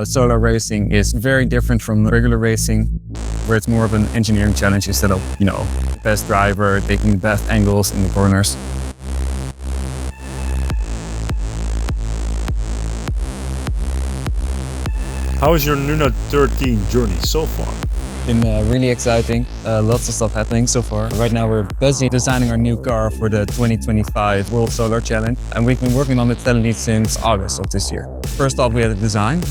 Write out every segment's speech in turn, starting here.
Solar racing is very different from regular racing, where it's more of an engineering challenge instead of, the best driver taking the best angles in the corners. How is your Nuna 13 journey so far? Been really exciting, lots of stuff happening so far. Right now we're busy designing our new car for the 2025 World Solar Challenge, and we've been working on it steadily since August of this year. First off, we had a design.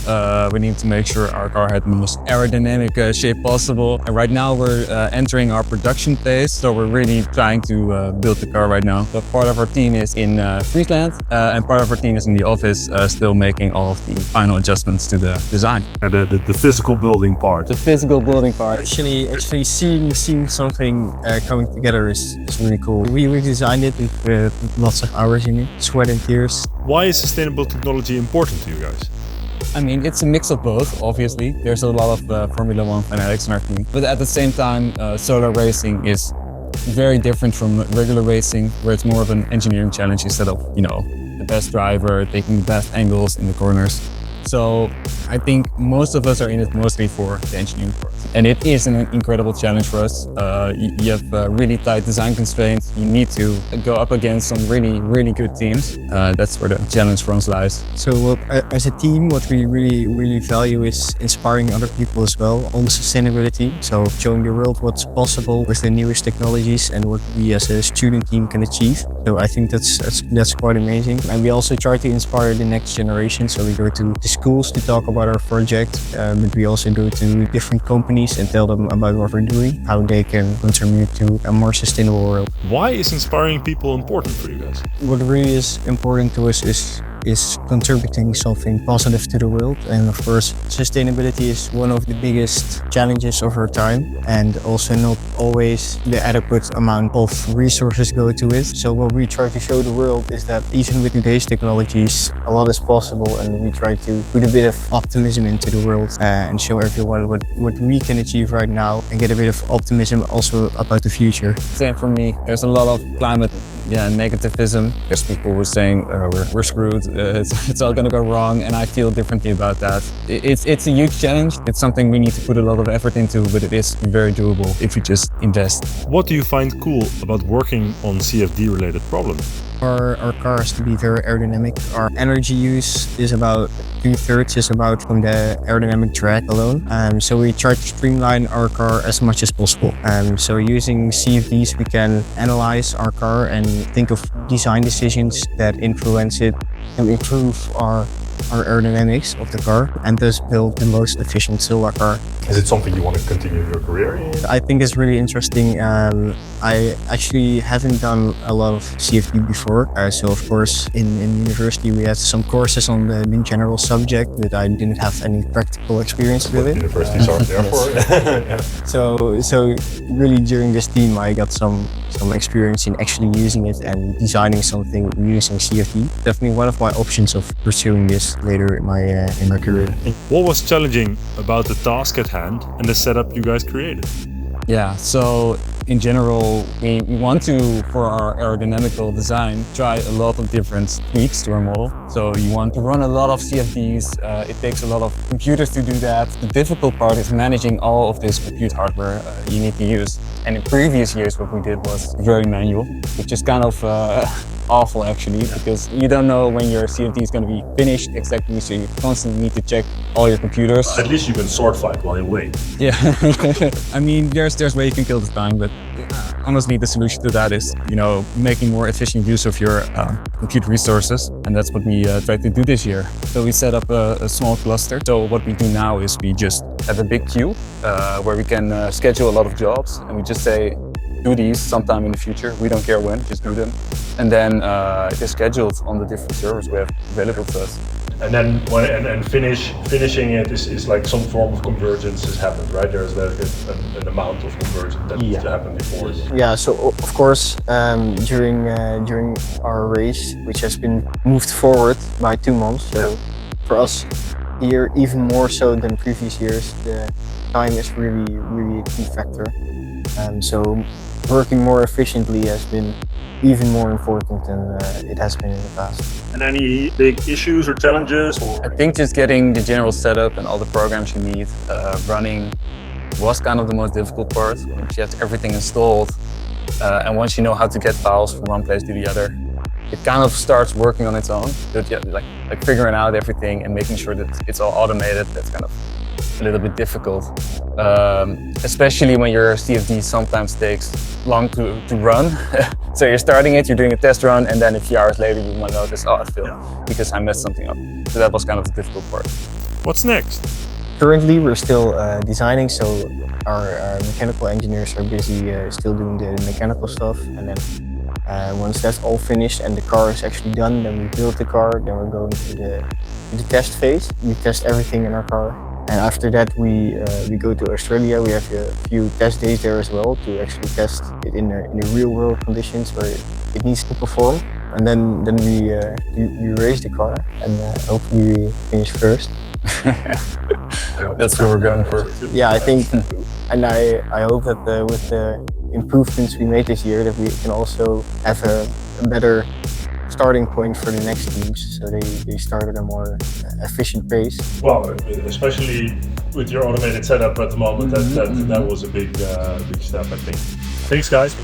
We need to make sure our car had the most aerodynamic shape possible. And right now we're entering our production phase, so we're really trying to build the car right now. So part of our team is in Friesland, and part of our team is in the office, still making all of the final adjustments to the design. And the physical building part. The physical building part. Actually seeing something coming together is really cool. We designed it with lots of hours in it, sweat and tears. Why is sustainable technology important to you guys? I mean, it's a mix of both, obviously. There's a lot of Formula One fanatics in our team. But at the same time, solar racing is very different from regular racing, where it's more of an engineering challenge instead of, the best driver taking the best angles in the corners. So I think most of us are in it mostly for the engineering part. And it is an incredible challenge for us. You have really tight design constraints. You need to go up against some really good teams. That's where the challenge for us lies. So as a team, what we really value is inspiring other people as well on sustainability. So showing the world what's possible with the newest technologies and what we as a student team can achieve. So I think that's quite amazing. And we also try to inspire the next generation. So we go to the schools to talk about our project, but we also go to different companies and tell them about what we're doing, how they can contribute to a more sustainable world. Why is inspiring people important for you guys? What really is important to us is contributing something positive to the world. And of course, sustainability is one of the biggest challenges of our time, and also not always the adequate amount of resources go to it. So what we try to show the world is that even with today's technologies, a lot is possible, and we try to put a bit of optimism into the world and show everyone what we can achieve right now and get a bit of optimism also about the future. Same for me. There's a lot of climate negativism. There's people who are saying we're screwed, it's all gonna go wrong, and I feel differently about that. It's a huge challenge. It's something we need to put a lot of effort into, but it is very doable if you just invest. What do you find cool about working on CFD related problems? Our car has to be very aerodynamic. Our energy use is about 2/3 is about from the aerodynamic drag alone. So we try to streamline our car as much as possible. So using CFDs, we can analyze our car and think of design decisions that influence it and improve our aerodynamics of the car, and thus build the most efficient solar car. Is it something you want to continue your career in? I think it's really interesting. I actually haven't done a lot of CFD before. So of course in university we had some courses on the general subject, but I didn't have any practical experience with it. Universities are there for it. Yeah. So really during this team I got some experience in actually using it and designing something using CFD. Definitely one of my options of pursuing this later in my career. What was challenging about the task at hand and the setup you guys created? Yeah, so in general, we want to, for our aerodynamical design, try a lot of different tweaks to our model. So you want to run a lot of CFDs. It takes a lot of computers to do that. The difficult part is managing all of this compute hardware you need to use. And in previous years, what we did was very manual, which is kind of awful actually, because you don't know when your CFD is going to be finished exactly, so you constantly need to check all your computers. At least you can sword fight while you wait. Yeah, I mean, there's ways you can kill the time, but honestly, the solution to that is, making more efficient use of your compute resources, and that's what we tried to do this year. So we set up a small cluster. So what we do now is we just have a big queue where we can schedule a lot of jobs, and we just say, do these sometime in the future. We don't care when, just do them. And then it is scheduled on the different servers we have available to us. And then finishing it is like some form of convergence has happened, right? There's an amount of convergence that needs to happen before. Yeah, so of course during our race, which has been moved forward by 2 months. So for us here, even more so than previous years, the time is really a key factor. So working more efficiently has been even more important than it has been in the past. And any big issues or challenges? I think just getting the general setup and all the programs you need running was kind of the most difficult part. Once you have everything installed, and once you know how to get files from one place to the other, it kind of starts working on its own. But yeah, like figuring out everything and making sure that it's all automated, that's kind of a little bit difficult. Especially when your CFD sometimes takes long to run. So you're starting it, you're doing a test run, and then a few hours later you might notice, oh, I failed because I messed something up. So that was kind of the difficult part. What's next? Currently, we're still designing, so our mechanical engineers are busy still doing the mechanical stuff. And then once that's all finished and the car is actually done, then we build the car, then we're going to the test phase. We test everything in our car. And after that, we go to Australia. We have a few test days there as well to actually test it in the real world conditions where it needs to perform. And then we race the car and hopefully we finish first. That's what we're going for. Yeah, I think, and I hope that with the improvements we made this year, that we can also have a better starting point for the next teams, so they start at a more efficient pace. Well, especially with your automated setup at the moment, that was a big step, I think. Thanks, guys.